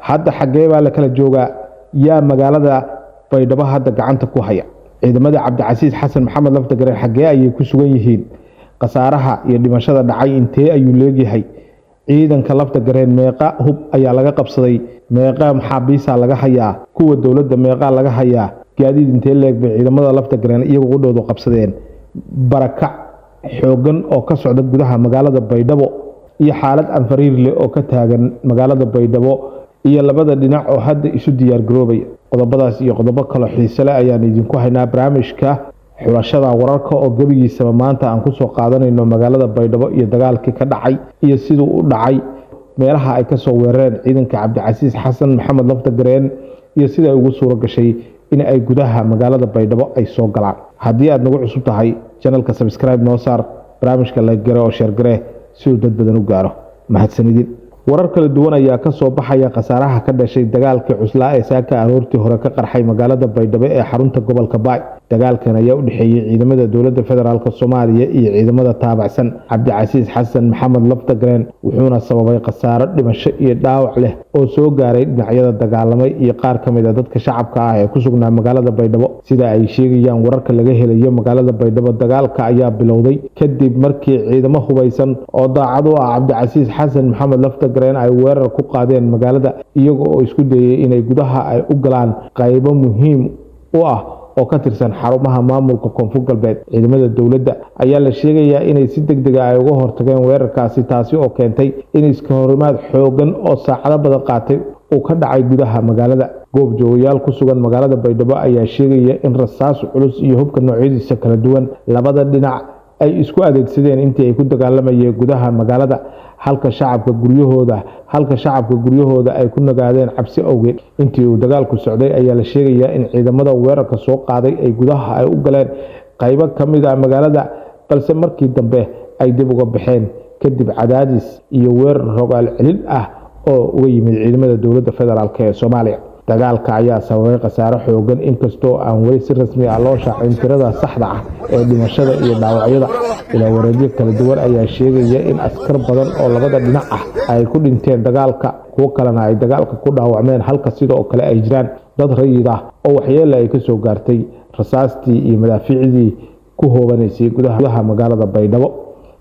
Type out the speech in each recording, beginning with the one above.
hadda xagee baa la kala joogaa yaa magaalada baydhabo hadda gacanta ku haya ciidamada cabdicasiis xasan maxamed laftagareen xagee ayay ku sugan yihiin qasaaraha iyo dhimashada dhacay intee ayuu leegyahay ciidanka laftagareen meeqa hub ayaa laga qabsaday meeqa maxaabiisa laga hayaa kuwa dowladda meeqa laga hayaa gaadiid intee leeg bay ciidamada laftagareen iyagu u dhowdo qabsadeen barakac xoogan oo ka socda gudaha magaalada baydhabo iyo xaalad anfariir leh oo ka taagan magaalada baydhabo iyo labada dhinac oo hadda isu diyaar garoobay qodobadaas iyo qodobo kale xiiso leh ayaan idinku haynaa barnaamijka xulashada wararka oo gabigiisaba maanta aan ku soo qaadanayno magaalada baydhabo iyo dagaalkii ka dhacay iyo siduu u dhacay meelaha ay ka soo weerareen ciidanka cabdicasiis xasan maxamed laftagareen iyo sida ay ugu suuro gashay in ay gudaha magaalada baydhabo ay soo galaan haddii aad nagu cusub tahay channelka subscribe noo saar barnaamijka la gare oo share gare si uu dad badan u gaaro mahadsanidin warar kala duwan ayaa ka soo baxaya qasaaraha ka dhashay dagaalkii cuslaa ee saaka aroortii hore ka qarxay magaalada baydhabo ee xarunta gobolka baay dagaalkan ayaa u dhexeeyay ciidamada dowladda federaalk Soomaaliya iyo ciidamada taabacsan cabdicasiis xasan maxamed laftagareen wuxuuna sababay qasaaro dhimasho iyo dhaawac leh oo soo gaaray dhinacyada dagaalamay iyo qaar kamid ah dadka shacabka ah ee ku sugnaa magaalada baydhabo sida ay sheegayaan wararka laga helayo magaalada baydhabo dagaalka ayaa bilowday kadib markii ciidamo hubeysan oo daacad u ah cabdicasiis xasan maxamed laftagareen ay weerar ku qaadeen magaalada iyaga oo isku dayay inay gudaha ay u galaan qaybo muhiim u ah oo ka tirsan xarumaha maamulka koonfur galbeed ciidamada dowladda ayaa la sheegayaa inay si degdeg ah ay uga hortageen weerarkaasi taasi oo keentay in iska horimaad xoogan oo saacado badan qaatay uu ka dhacay gudaha magaalada goob joogayaal ku sugan magaalada baydhabo ayaa sheegaya in rasaas culus iyo hubka noocyadiisa kala duwan labada dhinac ay isku adeegsadeen intii ay ku dagaalamayeen gudaha magaalada halka shacabka guryahooda ay ku nagaadeen cabsi awgeed intii uu dagaalku socday ayaa la sheegayaa in ciidamada weerarka soo qaaday ay gudaha ay u galeen qaybo kamid ah magaalada balse markii dambe ay dib uga baxeen kadib cadaadis iyo weerar rogaal celin ah oo uga yimid ciidamada dowladda federaalk ee Soomaaliya dagaalka ayaa sababay qasaaro xoogan inkastoo aan weli si rasmi ah loo shaacin tirada saxda ah ee dhimashada iyo dhaawacyada ilaa wareegyo kala duwan ayaa sheegaya in askar badan oo labada dhinac ah ay ku dhinteen dagaalka kuwo kalena ay dagaalka ku dhaawacmeen halka sidoo kale ay jiraan dad rayid ah oo waxyeelo ay ka soo gaartay rasaastii iyo madaafiicdii ku hoobanaysay gudaha magaalada baydhabo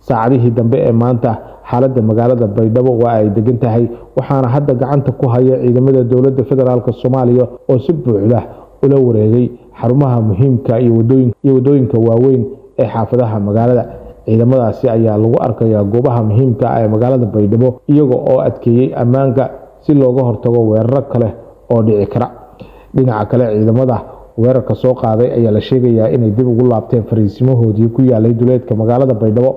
saacadihii dambe ee maanta xaaladda magaalada baydhabo waa ay degan tahay waxaana hadda gacanta ku haya ciidamada dowladda federaalk Soomaaliya oo si buuxda ula wareegay xarumaha muhiimka iyo wadooyinka waaweyn ee xaafadaha magaalada ciidamadaasi ayaa lagu arkayaa goobaha muhiimka ah ee magaalada baydhabo iyaga oo adkeeyay ammaanka si looga hortago weeraro kale oo dhici kara dhinaca kale ciidamada weerarka soo qaaday ayaa la sheegayaa inay dib ugu laabteen fariisimahoodii ku yaalay duleedka magaalada baydhabo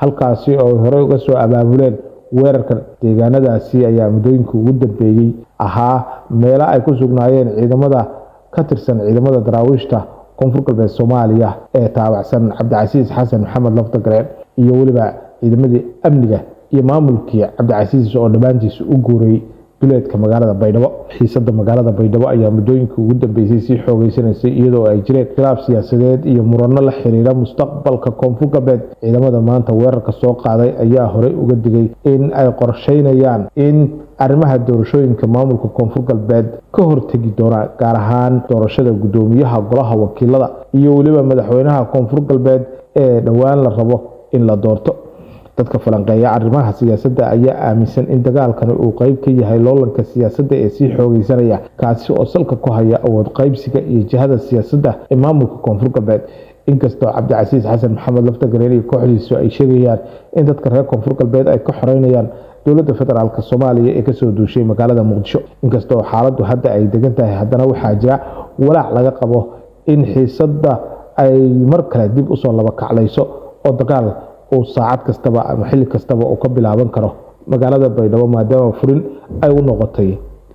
halkaasi oo hore uga soo abaabuleen weerarkan deegaanadaasi ayaa muddooyinka ugu dambeeyay ahaa meelo ay ku sugnaayeen ciidamada ka tirsan ciidamada daraawiishta koonfur galbeed Soomaaliya ee taabacsan cabdicasiis xasan maxamed laftagareen iyo waliba ciidamadii amniga iyo maamulkii cabdicasiis oo dhamaantiisa u guuray duleedka magaalada baydhabo xiisada magaalada baydhabo ayaa muddooyinka ugu dambeysay si xoogeysanaysa iyadoo ay jireen khilaaf siyaasadeed iyo murano la xiriira mustaqbalka koonfur galbeed ciidamada maanta weerarka soo qaaday ayaa horey uga digay in ay qorsheynayaan in arrimaha doorashooyinka maamulka koonfur galbeed ka hortagi doonaan gaar ahaan doorashada gudoomiyaha golaha wakiilada iyo waliba madaxweynaha koonfur galbeed ee dhowaan la rabo in la doorto dadka falanqeeya arrimaha siyaasadda ayaa aaminsan in dagaalkani uu qayb ka yahay loolanka siyaasadda ee sii xoogeysanaya kaasi oo salka ku haya awood qaybsiga iyo jihada siyaasadda ee maamulka koonfur galbeed inkastoo cabdicasiis xasan maxamed laftagareen iyo kooxdiisu ay sheegayaan in dadka reer koonfur galbeed ay ka xoreynayaan dowladda federaalk Soomaaliya ee kasoo duushay magaalada Muqdisho inkastoo xaaladdu hadda ay degan tahay haddana waxaa jira walaac laga qabo in xiisadda ay mar kale dib usoo laba kaclayso oo dagaal uu saacad kastaba ama xilli kastaba uu ka bilaaban karo magaalada baydhabo maadaama furin ay u noqotay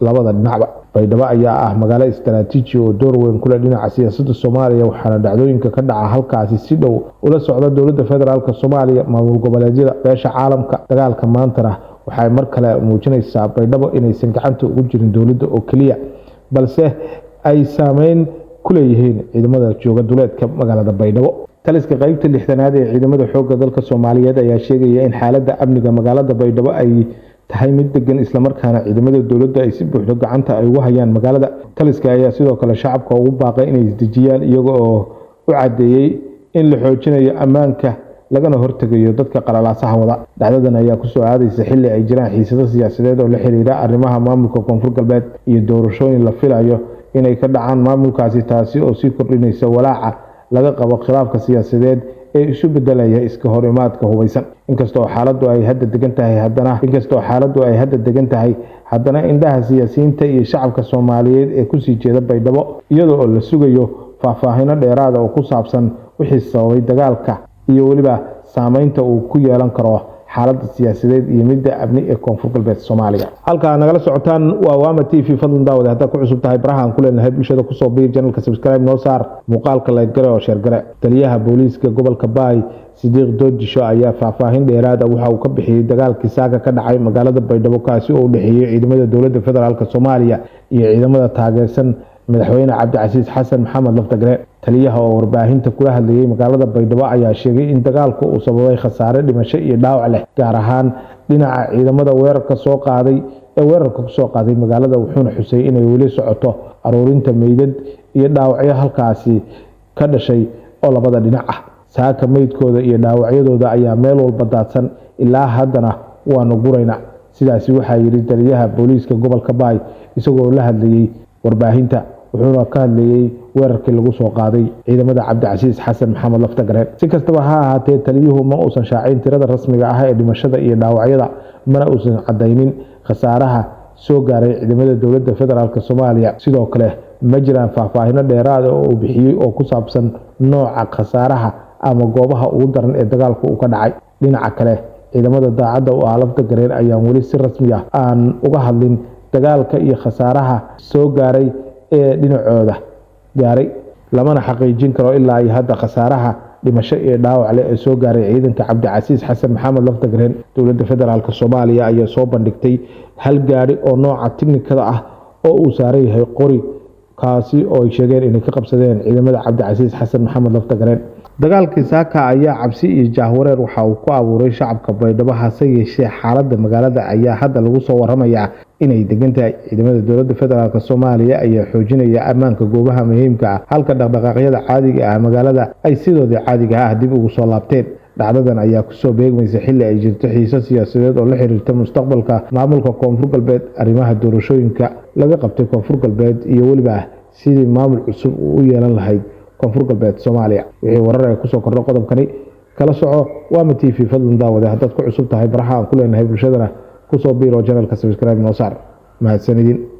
labada dhinacba baydhabo ayaa ah magaalo istaraatiiji oo door weyn ku leh dhinaca siyaasadda Soomaaliya waxaana dhacdooyinka ka dhaca halkaasi si dhow ula socda dowladda federaalk Soomaaliya maamul goboleedyada beesha caalamka dagaalka maantana waxay mar kale muujinaysaa Baydhabo inaysan gacanta ugu jirin dowladda oo kaliya balse ay saameyn ku leeyihiin ciidamada jooga duleedka magaalada Baydhabo. Taliska qaybta 6aad ee ciidamada xoogga dalka Soomaaliyeed ayaa sheegaya in xaaladda amniga magaalada Baydhabo ay tahay mid degan isla markaana ciidamada dowladda ay si buuxda gacanta ay ugu hayaan magaalada. Taliska ayaa sidoo kale shacabka ugu baaqay inay isdejiyaan iyaga oo u cadeeyay in la xoojinayo ammaanka lagana hortagayo dadka qalalaasaha wada. Dhacdadan ayaa ku soo aadaysa xilli ay jiraan xiisado siyaasadeed oo la xiriira arrimaha maamulka Koonfur Galbeed iyo doorashooyin la filayo inay ka dhacaan maamulkaasi, taasi oo sii kordhinaysa walaaca laga qabo khilaafka siyaasadeed ee isu bedelaya iska horimaadka hubeysan. Inkastoo xaaladdu ay hadda degan tahay haddana indhaha siyaasiyiinta iyo shacabka Soomaaliyeed ee ku sii jeeda Baydhabo iyadoo oo la sugayo faahfaahinno dheeraad ah oo ku saabsan wixii sababay dagaalka iyo waliba saameynta uu ku yeelan karo xaaladda siyaasadeed iyo midda amni ee Koonfur Galbeed Soomaaliya. Halka nagala socotaan waa Waama TV. fadlan daawada hadda ku cusub tahay baraha aan ku leenahay bulshada ku soo biir channelka, subscribe noo saar, muuqaalka like gare oo share gare. Taliyaha booliiska gobolka Baay Sidiiq Doodisho ayaa faahfaahin dheeraad ah waxa uu ka bixiyay dagaalkii saaga ka dhacay magaalada Baydhabo kaasi oo u dhaxeeyay ciidamada dowladda federaalka Soomaaliya iyo ciidamada taageersan madaxweyne Cabdicasiis Xasan Maxamed Laftagareen. Taliyaha oo warbaahinta kula hadlayay magaalada Baydhabo ayaa sheegay in dagaalku uu sababay khasaare dhimasho iyo dhaawac leh, gaar ahaan dhinaca ciidamada weerarka ku soo qaaday magaalada, wuxuuna xusay inay weli socoto aruurinta meydad iyo dhaawacyo halkaasi ka dhashay oo labada dhinac ah. Saaka meydkooda iyo dhaawacyadooda ayaa meel walba daadsan, ilaa haddana waanu gurayna. Sidaasi waxaa yiri taliyaha booliiska gobolka Baay isagoo la hadlayay warbaahinta, wuxuuna ka hadlayay weerarkii lagu soo qaaday ciidamada Cabdicasiis Xasan Maxamed Laftagareen. Si kastaba ha ahaatee, taliyuhu ma uusan shaacin tirada rasmiga ah ee dhimashada iyo dhaawacyada, mana uusan cadaynin khasaaraha soo gaaray ciidamada dowladda federaalka Soomaaliya. Sidoo kale ma jiraan faahfaahinno dheeraad ah oo uu bixiyay oo ku saabsan nooca khasaaraha ama goobaha ugu daran ee dagaalku uu ka dhacay. Dhinaca kale, ciidamada daacadda u ah Laftagareen ayaan weli si rasmi ah aan uga hadlin dagaalka iyo khasaaraha soo gaaray ee dhinacooda gaaray, lamana xaqiijin karo ilaa ay hadda khasaaraha dhimasho iyo dhaawac leh ee soo gaaray ciidanka Cabdicasiis Xasan Maxamed Laftagareen. Dowladda federaalka Soomaaliya ayaa soo bandhigtay hal gaari oo nooca tiknikada ah oo uu saaran yahay qori, kaasi oo ay sheegeen inay ka qabsadeen ciidamada Cabdicasiis Xasan Maxamed Laftagareen. Dagaalkii saaka ayaa cabsi iyo jahwareer waxa uu ku abuuray shacabka Baydhabo, hase yeeshee xaaladda magaalada ayaa hadda lagu soo waramayaa inay degan tahay. Ciidamada dowladda federaalka Soomaaliya ayaa xoojinaya ammaanka goobaha muhiimka ah, halka dhaqdhaqaaqyada caadiga ah magaalada ay sidooda caadiga ah dib ugu soo laabteen. Dhacdadan ayaa ku soo beegmaysa xilli ay jirto xiisad siyaasadeed oo la xiriirta mustaqbalka maamulka Koonfur Galbeed, arrimaha doorashooyinka laga qabtay Koonfur Galbeed iyo waliba sidii maamul cusub u yeelan lahayd Koonfur Galbeed Soomaaliya. Wixii warar ay ku soo kordho qodobkani kala soco Waama TV. fadlan daawada haddaad ku cusub tahay baraha aan ku leenahay bulshadana ku soo biiro channelka, subscribe noo saar. mahadsanidin.